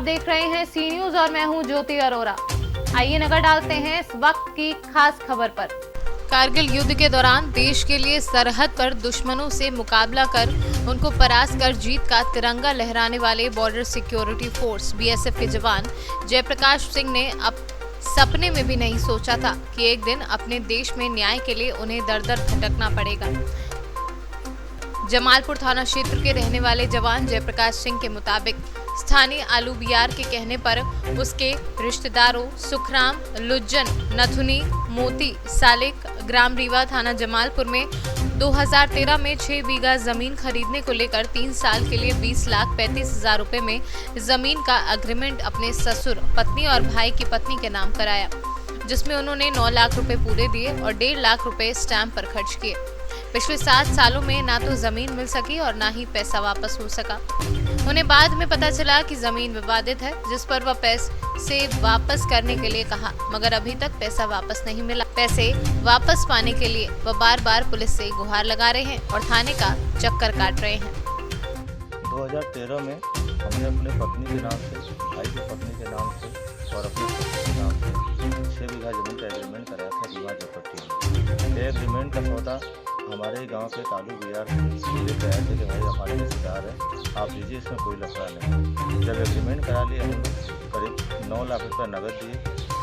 देख रहे हैं सी न्यूज और मैं हूं ज्योति अरोरा। आइए नजर डालते हैं इस वक्त की खास खबर पर। कारगिल युद्ध के दौरान देश के लिए सरहद पर दुश्मनों से मुकाबला कर उनको परास्त कर जीत का तिरंगा लहराने वाले बॉर्डर सिक्योरिटी फोर्स बीएसएफ के जवान जयप्रकाश सिंह ने अब सपने में भी नहीं सोचा था कि एक दिन अपने देश में न्याय के लिए उन्हें दर दर भटकना पड़ेगा। जमालपुर थाना क्षेत्र के रहने वाले जवान जयप्रकाश सिंह के मुताबिक स्थानीय आलू बियार के कहने पर उसके रिश्तेदारों सुखराम, लुज्जन, नथुनी, मोती, सालेक, ग्राम रीवा थाना जमालपुर में 2013 में 6 बीघा जमीन खरीदने को लेकर 3 साल के लिए 20,35,000 रुपए में जमीन का एग्रीमेंट अपने ससुर, पत्नी और भाई की पत्नी के नाम कराया, जिसमें उन्होंने 9 लाख रुपए पूरे दिए और 1.5 लाख रुपए स्टैंप पर खर्च किए। पिछले 7 सालों में ना तो जमीन मिल सकी और ना ही पैसा वापस हो सका। उन्हें बाद में पता चला कि जमीन विवादित है, जिस पर वह पैसे वापस करने के लिए कहा, मगर अभी तक पैसा वापस नहीं मिला। पैसे वापस पाने के लिए वह बार बार पुलिस से गुहार लगा रहे हैं और थाने का चक्कर काट रहे हैं। 2013 में हमने अपने पत्नी के नाम से, भाई की पत्नी के नाम से और अपने पत्नी के नाम से 6 बीघा जमीन का एग्रीमेंट कराया था रीवा जपट्टी में। एग्रीमेंट का सौदा हमारे गांव के आलू बियार लेके आए थे कि भाई हमारे रिश्तेदार है, आप दीजिए, इसमें कोई लफड़ा नहीं। जब एग्रीमेंट करा लिए हम लोग करीब 9 लाख रुपये नगद दिए,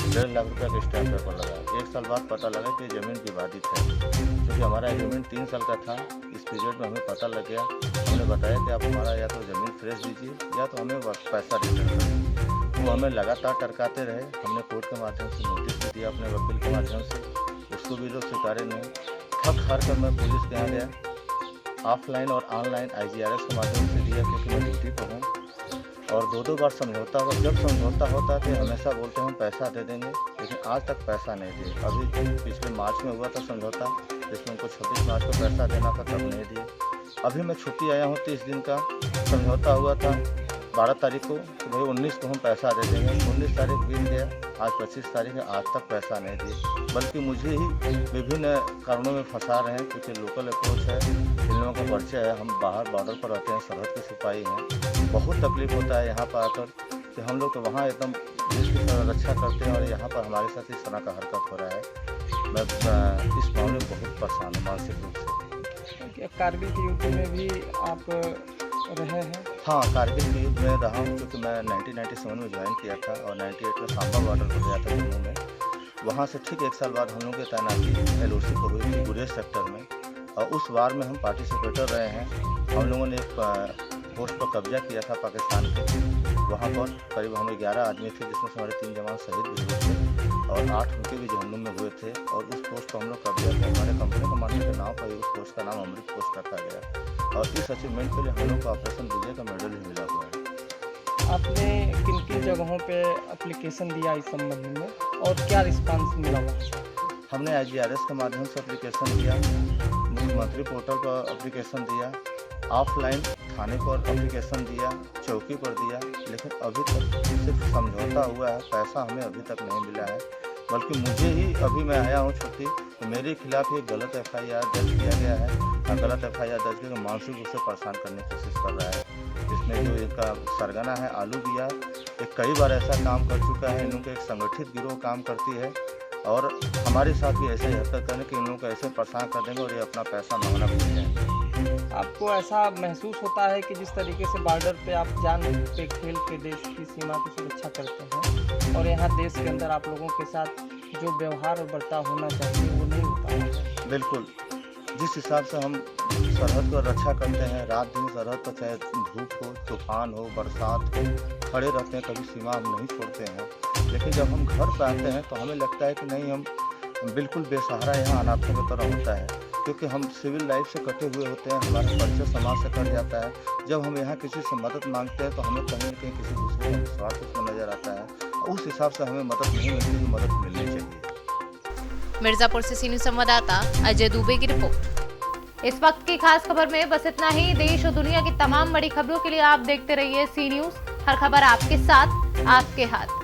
1.5 लाख रुपये का स्टैम्प पेपर लगाया। 1 साल बाद पता लगा कि ज़मीन विवादित है, क्योंकि हमारा एग्रीमेंट 3 साल का था। इस पीरियड में हमें पता लग गया, हमने बताया कि आप हमारा या तो ज़मीन फ्रेश दीजिए या तो हमें पैसा रिटर्न करिए। वो हमें लगातार टरकाते रहे। हमने कोर्ट के माध्यम से नोटिस भी दिया, अपने वकील के माध्यम से, उसको भी लोग स्वीकारे नहीं। थक हार कर मैं पुलिस के यहाँ गया, ऑफलाइन और ऑनलाइन IGRS के माध्यम से दिया, क्योंकि मैं ड्यूटी पर हूँ। और 2 बार समझौता हुआ। जब समझौता होता है तो हमेशा बोलते हैं हम पैसा दे देंगे, लेकिन आज तक पैसा नहीं दिए। अभी पिछले मार्च में हुआ था समझौता, जिसमें उनको 26 मार्च को पैसा देना था, तब नहीं दिए। अभी मैं छुट्टी आया हूँ, 30 दिन का समझौता हुआ था 12 तारीख को, तो भाई 19 को हम पैसा दे देंगे। 19 तारीख बीत गया, आज 25 तारीख है, आज तक पैसा नहीं दिए, बल्कि मुझे ही विभिन्न कारणों में फंसा रहे हैं। क्योंकि लोकल अप्रोच है, इन लोगों का परिचय है, हम बाहर बॉर्डर पर रहते हैं, सरहद के सिपाही हैं। बहुत तकलीफ होता है यहाँ पर आकर कि हम लोग वहाँ एकदम देश की रक्षा करते हैं और यहाँ पर हमारे साथ इस तरह का हरकत हो रहा है। मैं इस मामले में बहुत परेशान हूँ मानसिक रूप से। कारगिल के युद्ध में भी आप रहे हैं? हाँ, कारगिल के युद्ध में रहा हूँ, क्योंकि मैं 1997 में ज्वाइन किया था और 98 में सांबा बॉर्डर पर गया था जम्मू में। वहाँ से ठीक 1 साल बाद हम लोगों की तैनाती LOC पर हुई थी गुरेज सेक्टर में, और उस वार में हम पार्टिसिपेटर रहे हैं। हम लोगों ने एक पोस्ट पर कब्जा किया था पाकिस्तान के। वहाँ पर करीब हम 11 आदमी थे, जिसमें से हमारे 3 जवान शहीद भी हुए थे और 8 उनके भी जहन्नुम में हुए थे। और उस पोस्ट पर हम लोग कब्जा किया। हमारे कंपनी कमांडर के नाम पर उस पोस्ट का नाम अमृत पोस्ट रखा गया और इस अचीवमेंट के लिए हम लोग को ऑपरेशन विजय का मेडल भी मिला हुआ है। आपने किन किन जगहों पे एप्लीकेशन दिया इस संबंध में और क्या रिस्पांस मिला वहाँ? हमने IGRS के माध्यम से एप्लीकेशन दिया, मुख्यमंत्री पोर्टल पर एप्लीकेशन दिया, ऑफलाइन थाने पर एप्लीकेशन दिया, चौकी पर दिया, लेकिन अभी तक सिर्फ समझौता हुआ है, पैसा हमें अभी तक नहीं मिला है। बल्कि मुझे ही, अभी मैं आया हूँ छुट्टी, तो मेरे खिलाफ एक गलत FIR दर्ज किया गया है और गलत FIR दर्ज करके मानसिक रूप से परेशान करने की कोशिश कर रहा है। इसमें जो इनका सरगना है आलू बियार, एक कई बार ऐसा काम कर चुका है। इन लोगों का एक संगठित गिरोह काम करती है और हमारे साथ भी ऐसे ही हरकत करने कि इन लोगों को ऐसे परेशान कर देंगे और ये अपना पैसा मांगना भूल जाएंगे। आपको ऐसा महसूस होता है कि जिस तरीके से बॉर्डर पे आप जान पे खेल के देश की सीमा की सुरक्षा करते हैं और यहाँ देश के अंदर आप लोगों के साथ जो व्यवहार और बर्ताव होना चाहिए वो नहीं होता है? बिल्कुल, जिस हिसाब से हम सरहद को रक्षा करते हैं, रात दिन सरहद पर चाहे धूप हो, तूफान हो, बरसात हो, खड़े रहते हैं, कभी सीमा हम नहीं छोड़ते हैं। लेकिन जब हम घर पर आते हैं तो हमें लगता है कि नहीं, हम बिल्कुल बेसहारा यहाँ अनाथों की तरह होता है, क्योंकि हम सिविल लाइफ से कटे हुए होते हैं, हमारा परिचय समाज से कट जाता है। जब हम यहाँ किसी से मदद मांगते हैं तो हमें कहीं न कहीं किसी दूसरे का स्वार्थ उसमें नजर आता है। उस हिसाब से हमें मदद नहीं मिलती, जो मदद मिलनी चाहिए। मिर्जापुर से सी न्यूज संवाददाता अजय दुबे की रिपोर्ट। इस वक्त की खास खबर में बस इतना ही। देश और दुनिया की तमाम बड़ी खबरों के लिए आप देखते रहिए सी न्यूज। हर खबर आपके साथ, आपके हाथ।